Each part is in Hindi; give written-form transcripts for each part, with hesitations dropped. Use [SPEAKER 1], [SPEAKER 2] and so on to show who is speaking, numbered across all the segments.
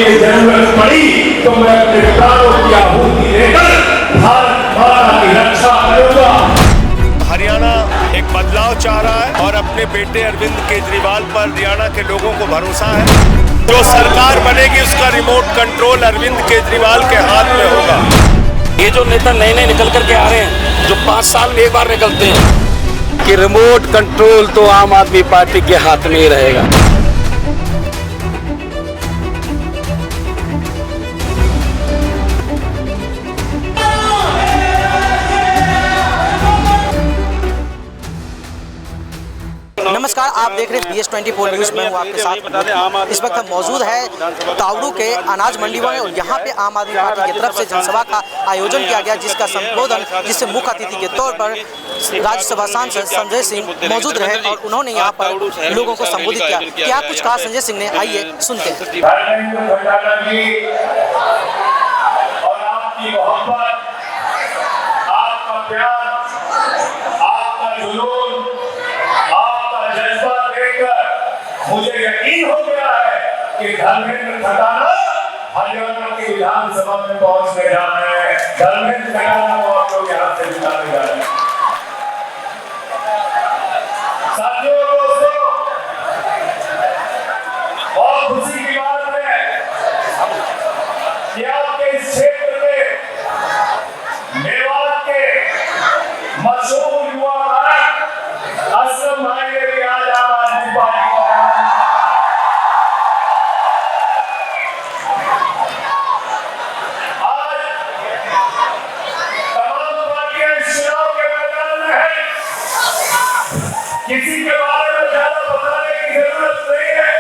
[SPEAKER 1] मुझे जरूरत पड़ी तो मैं अपने प्राणों की आहुति देकर भारत माता की रक्षा करूंगा।
[SPEAKER 2] हरियाणा एक बदलाव चाह रहा है और अपने बेटे अरविंद केजरीवाल पर हरियाणा के लोगों को भरोसा है। जो सरकार बनेगी उसका रिमोट कंट्रोल अरविंद केजरीवाल के हाथ में होगा।
[SPEAKER 3] ये जो नेता नए नए निकल करके आ रहे हैं, जो 5 साल में एक बार निकलते हैं, कि रिमोट कंट्रोल तो आम आदमी पार्टी के हाथ में ही रहेगा।
[SPEAKER 4] नमस्कार, आप देख रहे हैं BS24 न्यूज़ में हूँ आपके साथ। इस वक्त हम मौजूद है तावड़ू के अनाज मंडी में और यहाँ पे आम आदमी पार्टी की तरफ से जनसभा का आयोजन किया गया, जिसका संबोधन जिससे मुख्य अतिथि के तौर पर राज्यसभा सांसद संजय सिंह मौजूद रहे और उन्होंने यहाँ पर लोगों को संबोधित किया। क्या कुछ कहा संजय सिंह ने, आइए सुनते हैं।
[SPEAKER 1] मुझे यकीन हो गया है कि धर्मेंद्र खटाना हरियाणा की विधानसभा में पहुंचने जा रहे हैं। धर्मेंद्र खटाना को आप लोग यहाँ से जिताने जा रहे हैं। साथियों दोस्तों, बहुत खुशी की बात है कि आपके इस क्षेत्र में मेवात के मशहूर युवा नायक असलम भाई ने भी आज आम आदमी पार्टी किसी के बारे में ज्यादा बताने की जरूरत नहीं है।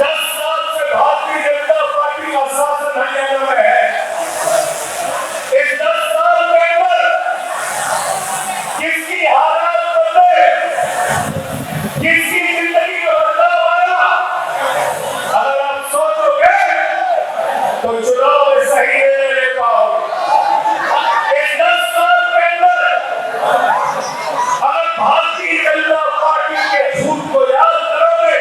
[SPEAKER 1] 10 साल से भारतीय जनता पार्टी का शासन हरियाणा में है। इस 10 साल के अंदर किसकी हालात बदले, किसकी जिंदगी में बदलाव आया, अगर आप सोचोगे तो चुनाव में सही निर्णय ले पाओगे। इस 10 साल के अंदर भारतीय जनता पार्टी के झूठ को याद करोगे,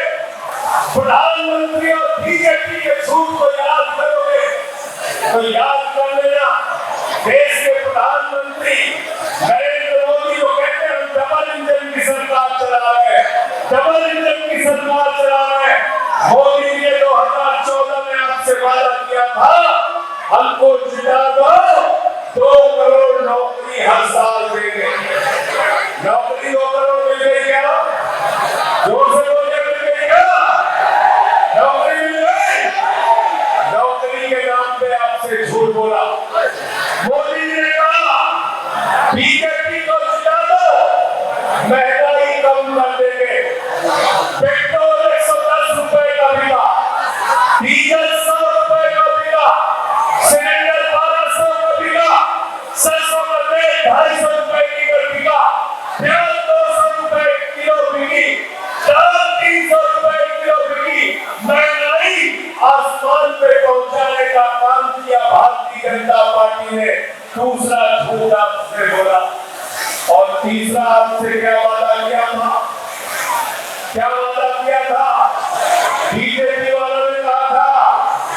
[SPEAKER 1] प्रधानमंत्री और बीजेपी के झूठ को याद करोगे, तो याद कर लेना देश के प्रधानमंत्री नरेंद्र मोदी जो कहते हैं डबल इंजन की सरकार चला रहे हैं, डबल इंजन की सरकार चला रहे हैं। मोदी ने 2014 में आपसे वादा किया था, हमको जिता दो, 2 करोड़ नौकरी हर साल देंगे। नौकरी 2 करोड़ मिल गई क्या? जोर से बोलिए, मिल गई क्या? नौकरी मिल गई? नौकरी के नाम पे आपसे झूठ बोला। मोदी जी ने कहा बीजेपी को जिता दो, महंगाई कम कर देंगे। पेट्रोल 110 रुपए का बिका, डीजल 100 रुपए का बिका, सिलेंडर 1200 का बिका, सरसों का तेल 250 रुपए की बिका, प्याज 200 रुपए किलो बिकी, दाल 300 रुपए किलो बिकी। महंगाई आसमान पे पहुंचाने का काम किया भारतीय जनता पार्टी ने। दूसरा झूठ आपसे बोला और तीसरा आपसे क्या वादा किया था? क्या वादा किया था? बीजेपी वालों ने कहा था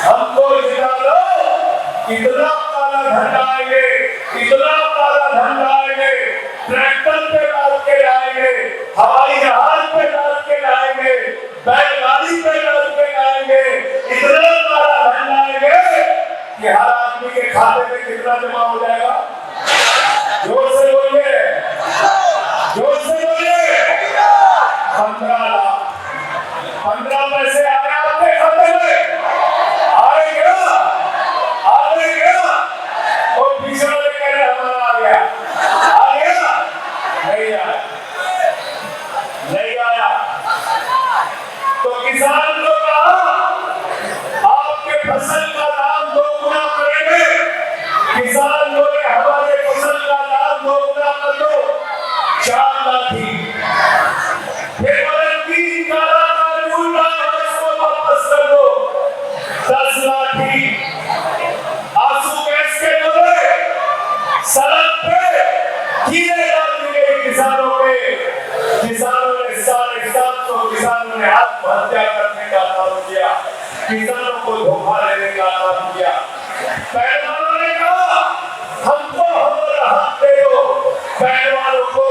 [SPEAKER 1] हमको जिता दो, इतना काला धन आएंगे, इतना काला धन आएंगे, ट्रैक्टर पे डाल के लाएंगे, हवाई जहाज पे डाल के लाएंगे, बैलगाड़ी पे डाल के लाएंगे, इतना काला धन लाएंगे कि हर आदमी के खाते में कितना जमा हो जाएगा? जोर से बोलिए, जोर से बोलिए। 15 लाख, 15 पैसे आ गए आपके खाते में? आएगा, आएगा। वो पीछे वाले कह रहे हमारा आ गया, आ गया? नहीं आया, नहीं आया। तो किसान को कहा आपके फसल का दाम 2 गुना करेंगे। किसान बोले हमारे फसल का दाम 2 गुना कर दो, 4 लाठी। फिर बोले 3 काला कानून लाए, इसको वापस कर दो, 10 लाठी। आंसू गैस के बोले सड़क पे कीड़े डाल दिए किसानों पे। किसानों ने 750 किसानों ने आत्महत्या करने का काम किया। किसानों को धोखा देने का काम किया। पहलवानों ने कहा हमको हमारा हक दे दो, पहलवानों को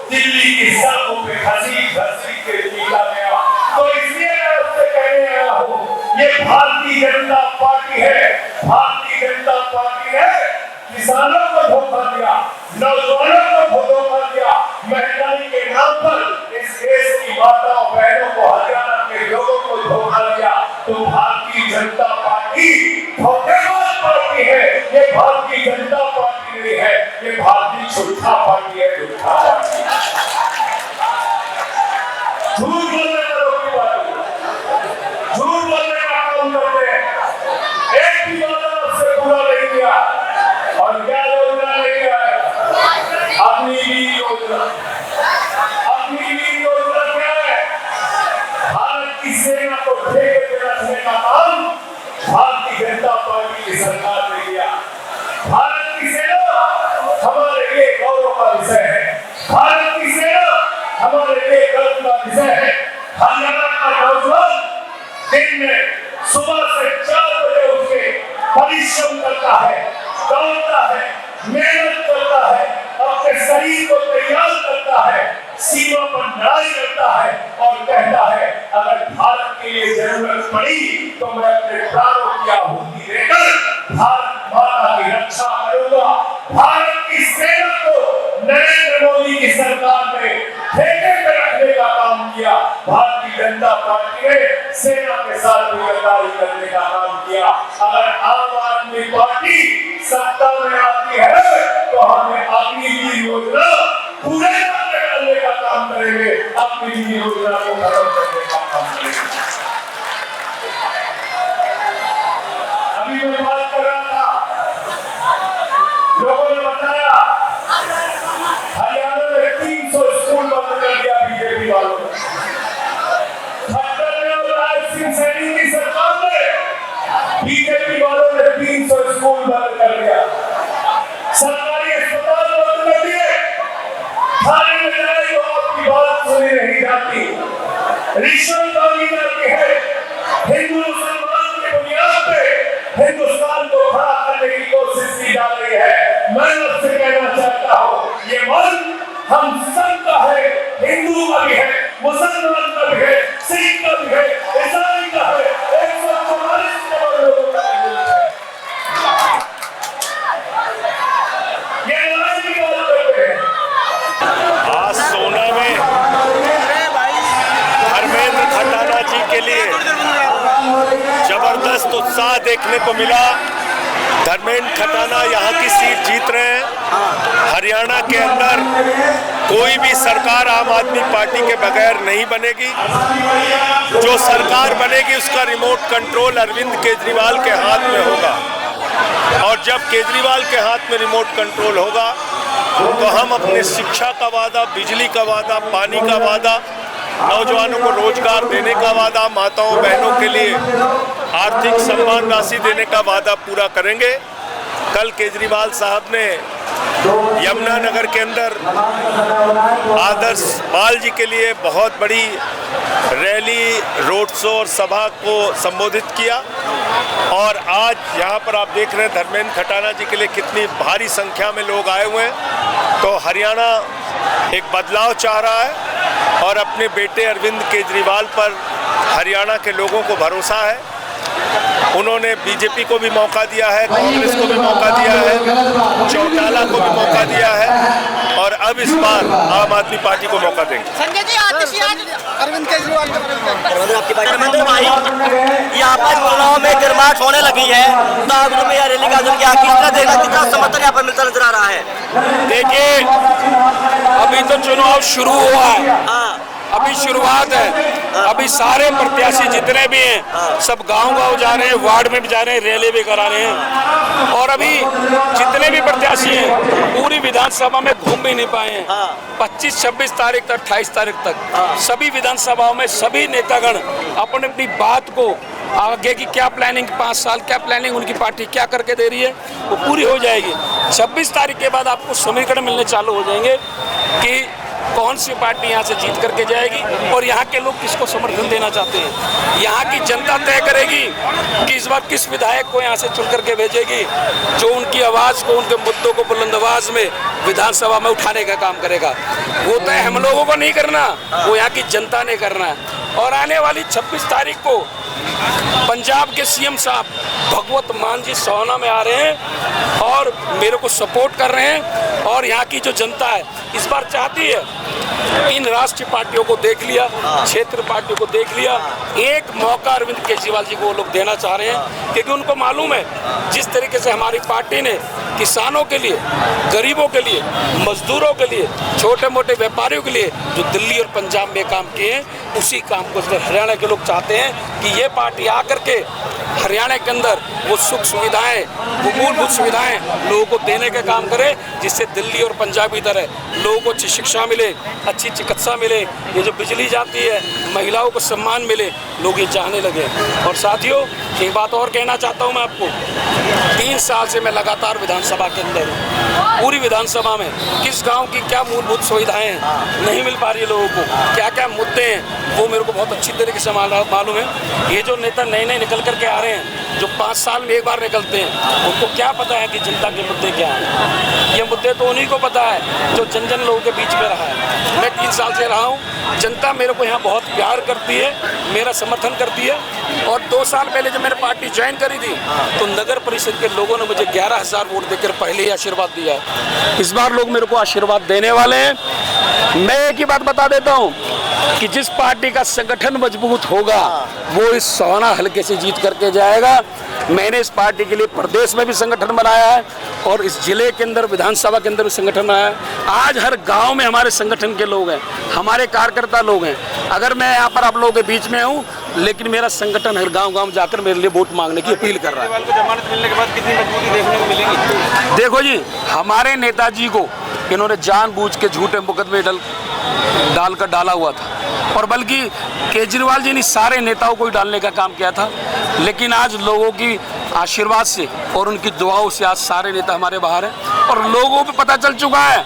[SPEAKER 1] दिल्ली की सड़कों पे घसीट के पीटा गया। तो इसलिए मैं आपसे कहने आया हूँ, ये भारतीय जनता पार्टी है, भारतीय जनता पार्टी है किसानों को धोखा दिया, नौजवानों को धोखा दिया, महंगाई के नाम पर इस देश की माताओं बहनों को, हरियाणा के लोगों को धोखा दिया। तो भारतीय जनता पार्टी धोखेबाज पार्टी है, ये भारतीय जनता पार्टी नहीं है, ये भारतीय झूठा पार्टी है, झूठा पार्टी। झूठ बोलने वालों की पार्टी, झूठ बोलने का काम करते हैं। एक भी वादा आपसे पूरा नहीं किया। और क्या योजना लेके आए? अग्निवीर योजना। अग्निवीर योजना क्या है? भारत की सेना को ठेके पे रखने का काम भारतीय जनता पार्टी की सरकार ने किया। भारत की सेना हमारे लिए गौरव का विषय है, भारत की सेना हमारे लिए गर्व का विषय है। हरियाणा का नौजवान दिन में सुबह से 4 बजे उठ के परिश्रम करता है, दौड़ता है, मेहनत करता है, अपने शरीर को तैयार करता है, सीमा पर लड़ाई करता है और कहता है अगर भारत के लिए जरूरत पड़ी तो मैं अपने प्राणों की आहुति देकर भारत माता की रक्षा करूंगा। भारत की सेना को नरेंद्र मोदी की सरकार ने ठेके पे रखने का काम किया। भारतीय जनता पार्टी ने सेना के साथ गद्दारी करने का काम किया। अगर आम आदमी पार्टी सत्ता में आती है तो हमें अग्निवीर योजना पूरे करने का काम करेंगे, अग्निवीर योजना को खत्म करने का काम करेंगे। अभी मैं बात कर रहा था, लोगों ने बताया हरियाणा में 300 स्कूल बंद कर दिया बीजेपी वालों ने। खट्टर और राज सिंह सैनी की सरकार ने बीजेपी वालों ने 300 स्कूल बंद कर दिया, सरकारी अस्पताल बंद कर दिए। थाने में जाए तो आपकी बात सुनी नहीं जाती, रिश्वत मांगी जाती है। हिंदू मुसलमान की बुनियाद पे हिंदुस्तान को खड़ा करने की कोशिश की जा रही है। मैं आपसे कहना चाहता हूँ ये मन हम सब का है, हिंदू का भी है, मुसलमान का भी है, सिख का भी है, ईसाई का है, 144 करोड़ लोगों का है। ये लड़ाई की बात करते हैं।
[SPEAKER 2] आज सोना में धर्मेंद्र खटाना जी के लिए जबरदस्त उत्साह देखने को मिला। धर्मेंद्र खटाना यहाँ की सीट जीत रहे हैं। हरियाणा के अंदर कोई भी सरकार आम आदमी पार्टी के बगैर नहीं बनेगी। जो सरकार बनेगी उसका रिमोट कंट्रोल अरविंद केजरीवाल के हाथ में होगा। और जब केजरीवाल के हाथ में रिमोट कंट्रोल होगा तो हम अपने शिक्षा का वादा, बिजली का वादा, पानी का वादा, नौजवानों को रोजगार देने का वादा, माताओं बहनों के लिए आर्थिक सम्मान राशि देने का वादा पूरा करेंगे। कल केजरीवाल साहब ने यमुनानगर के अंदर आदर्श पाल जी के लिए बहुत बड़ी रैली, रोड शो और सभा को संबोधित किया। और आज यहाँ पर आप देख रहे हैं धर्मेंद्र खटाना जी के लिए कितनी भारी संख्या में लोग आए हुए हैं। तो हरियाणा एक बदलाव चाह रहा है और अपने बेटे अरविंद केजरीवाल पर हरियाणा के लोगों को भरोसा है। उन्होंने बीजेपी को भी मौका दिया है, कांग्रेस को भी मौका दिया है, चौटाला को भी मौका दिया है और अब इस बार आम आदमी पार्टी को मौका देंगे।
[SPEAKER 5] संजय जी अरविंद केजरीवाल धर्मेंद्र भाई यहाँ पर चुनाव में गिरमाट होने लगी है, तो आप में यह रैली का आयोजन किया, किस तरह देखा, कितना समर्थन यहाँ पर मिलता नजर आ रहा है?
[SPEAKER 3] देखिए अभी तो चुनाव शुरू हुआ है, अभी शुरुआत है। अभी सारे प्रत्याशी जितने भी हैं सब गांव-गांव जा रहे हैं, वार्ड में भी जा रहे हैं, रैली भी करा रहे हैं। और अभी जितने भी प्रत्याशी हैं पूरी विधानसभा में घूम भी नहीं पाए हैं। 25, 26 तारीख तक, 28 तारीख तक सभी विधानसभाओं में सभी नेतागण अपनी अपनी बात को आगे की क्या प्लानिंग, 5 साल क्या प्लानिंग उनकी पार्टी क्या करके दे रही है वो पूरी हो जाएगी। 26 तारीख के बाद आपको समीकरण मिलने चालू हो जाएंगे कि कौन सी पार्टी यहाँ से जीत करके जाएगी और यहाँ के लोग किसको समर्थन देना चाहते हैं। यहाँ की जनता तय करेगी कि इस बार किस विधायक को यहाँ से चुन करके भेजेगी, जो उनकी आवाज़ को, उनके मुद्दों को बुलंद आवाज़ में विधानसभा में उठाने का काम करेगा। वो तय हम लोगों को नहीं करना, वो यहाँ की जनता ने करना है। और आने वाली 26 तारीख को पंजाब के सीएम साहब भगवत मान जी सोहना में आ रहे हैं और मेरे को सपोर्ट कर रहे हैं। और यहाँ की जो जनता है इस बार चाहती है, इन राष्ट्रीय पार्टियों को देख लिया, क्षेत्र पार्टियों को देख लिया, एक मौका अरविंद केजरीवाल जी को वो लोग देना चाह रहे हैं, क्योंकि उनको मालूम है जिस तरीके से हमारी पार्टी ने किसानों के लिए, गरीबों के लिए, मजदूरों के लिए, छोटे मोटे व्यापारियों के लिए जो दिल्ली और पंजाब में काम किए हैं, उसी काम को हरियाणा के लोग चाहते हैं कि ये पार्टी आकर के हरियाणा के अंदर वो सुख सुविधाएं, वो मूलभूत सुविधाएं लोगों को देने का काम करे, जिससे दिल्ली और पंजाब की तरह लोगों को अच्छी शिक्षा मिले, अच्छी चिकित्सा मिले, ये जो बिजली जाती है, महिलाओं को सम्मान मिले, लोग ये चाहने लगे। और साथियों, एक बात और कहना चाहता हूँ मैं आपको, 3 साल से मैं लगातार विधानसभा के अंदर हूँ। पूरी विधानसभा में किस गांव की क्या मूलभूत सुविधाएं हैं नहीं मिल पा रही है लोगों को, क्या क्या मुद्दे हैं, वो मेरे को बहुत अच्छी तरीके से मालूम है। ये जो नेता नए नए निकल करके आ रहे हैं, जो 5 साल में एक बार निकलते हैं, उनको क्या पता है कि जनता के मुद्दे क्या हैं। ये मुद्दे तो उन्हीं को पता है जो जन जन लोगों के बीच में रहा है। मैं 3 साल से रहा हूँ, जनता मेरे को यहाँ बहुत प्यार करती है, मेरा समर्थन करती है। और 2 साल पहले जब मैंने पार्टी ज्वाइन करी थी तो नगर परिषद के लोगों ने मुझे 11,000 वोट देकर पहले ही आशीर्वाद दिया है। इस बार लोग मेरे को आशीर्वाद देने वाले हैं। मैं एक ही बात बता देता हूँ कि जिस पार्टी का संगठन मजबूत होगा वो इस सोहना हल्के से जीत करके जाएगा। मैंने इस पार्टी के लिए प्रदेश में भी संगठन बनाया है और इस जिले के अंदर, विधानसभा के अंदर भी संगठन बनाया है। आज हर गांव में हमारे संगठन के लोग हैं, हमारे कार्यकर्ता लोग हैं। अगर मैं यहाँ पर आप लोगों के बीच में हूँ, लेकिन मेरा संगठन हर गांव जाकर मेरे लिए वोट मांगने की अपील कर रहा है।
[SPEAKER 6] जमानत मिलने के बाद कितनी मजबूती देखने को मिलेगी?
[SPEAKER 3] देखो जी, हमारे नेताजी को इन्होंने जानबूझ के झूठे मुकदमे डालकर डाला हुआ था, और बल्कि केजरीवाल जी ने सारे नेताओं को ही डालने का काम किया था। लेकिन आज लोगों की आशीर्वाद से और उनकी दुआओं से आज सारे नेता हमारे बाहर हैं और लोगों को पता चल चुका है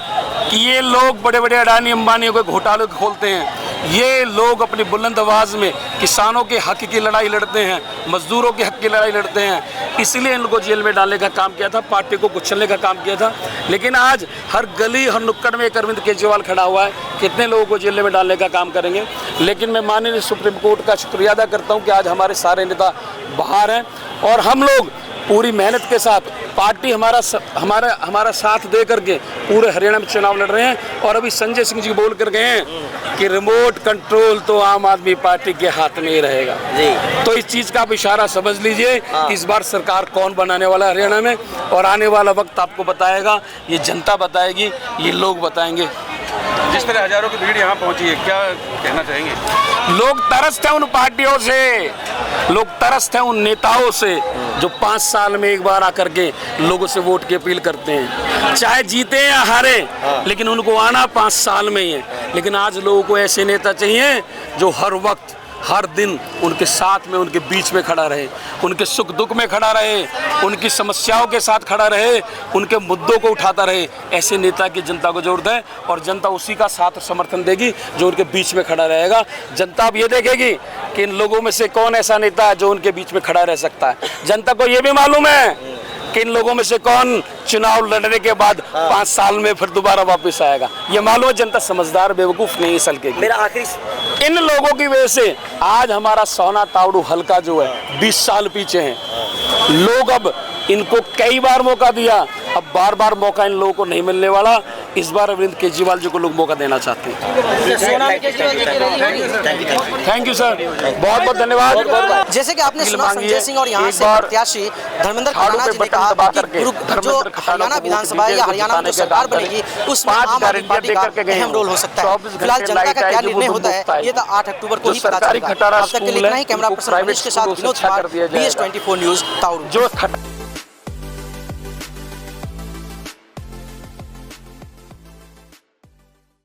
[SPEAKER 3] कि ये लोग बड़े बड़े अडानी अंबानियों के घोटाले खोलते हैं। ये लोग अपनी बुलंद आवाज़ में किसानों के हक की लड़ाई लड़ते हैं, मजदूरों के हक की लड़ाई लड़ते हैं। इसलिए इनको जेल में डालने का काम किया था, पार्टी को कुचलने का काम किया था। लेकिन आज हर गली, हर नुक्कड़ में एक अरविंद केजरीवाल खड़ा हुआ है। कितने लोगों को जेल में डालने का काम करेंगे। लेकिन मैं माननीय सुप्रीम कोर्ट का शुक्रिया अदा करता हूँ कि आज हमारे सारे नेता बाहर हैं और हम लोग पूरी मेहनत के साथ, पार्टी हमारा साथ दे करके पूरे हरियाणा में चुनाव लड़ रहे हैं। और अभी संजय सिंह जी बोल कर गए हैं कि रिमोट कंट्रोल तो आम आदमी पार्टी के हाथ में ही रहेगा जी। तो इस चीज़ का आप इशारा समझ लीजिए कि इस बार सरकार कौन बनाने वाला है हरियाणा में, और आने वाला वक्त आपको बताएगा, ये जनता बताएगी, ये लोग बताएंगे।
[SPEAKER 6] जिस तरह हजारों की भीड़ यहाँ पहुँची है, क्या कहना चाहेंगे?
[SPEAKER 3] लोग तरसते हैं उन पार्टियों से, लोग तरसते हैं उन नेताओं से जो 5 साल में एक बार आकर के लोगों से वोट की अपील करते हैं। चाहे जीते या हारे, लेकिन उनको आना 5 साल में ही है। लेकिन आज लोगों को ऐसे नेता चाहिए जो हर वक्त, हर दिन उनके साथ में, उनके बीच में खड़ा रहे, उनके सुख दुख में खड़ा रहे, उनकी समस्याओं के साथ खड़ा रहे, उनके मुद्दों को उठाता रहे। ऐसे नेता की जनता को जरूरत है और जनता उसी का साथ और समर्थन देगी जो उनके बीच में खड़ा रहेगा। जनता अब ये देखेगी कि इन लोगों में से कौन ऐसा नेता है जो उनके बीच में खड़ा रह सकता है। जनता को ये भी मालूम है कि इन लोगों में से कौन चुनाव लड़ने के बाद 5 साल में फिर दोबारा वापस आएगा। ये मालूम है, जनता समझदार बेवकूफ़ नहीं है सलके की।
[SPEAKER 5] मेरा आखिरी,
[SPEAKER 3] इन लोगों की वजह से आज हमारा सोहना तावड़ू हल्का जो है 20 साल पीछे है। लोग अब इनको कई बार मौका दिया, अब बार बार मौका इन लोगों को नहीं मिलने वाला। इस बार अरविंद केजरीवाल जी को लोग मौका देना चाहते हैं। थैंक यू सर, बहुत बहुत धन्यवाद।
[SPEAKER 4] जैसे कि आपने सुना संजय सिंह और यहाँ से प्रत्याशी धर्मेंद्र खन्ना जी ने कहा कि जो हरियाणा विधानसभा या हरियाणा में जो सरकार बनेगी उसमें आम आदमी पार्टी का अहम रोल हो सकता है। फिलहाल जनता का क्या निर्णय होता है ये तो 8 अक्टूबर को ही पता चलेगा। अब तक के लिए इतना ही। कैमरा पर्सन रमेश के साथ विनोद कुमार, BS24 न्यूज़ तावड़ू।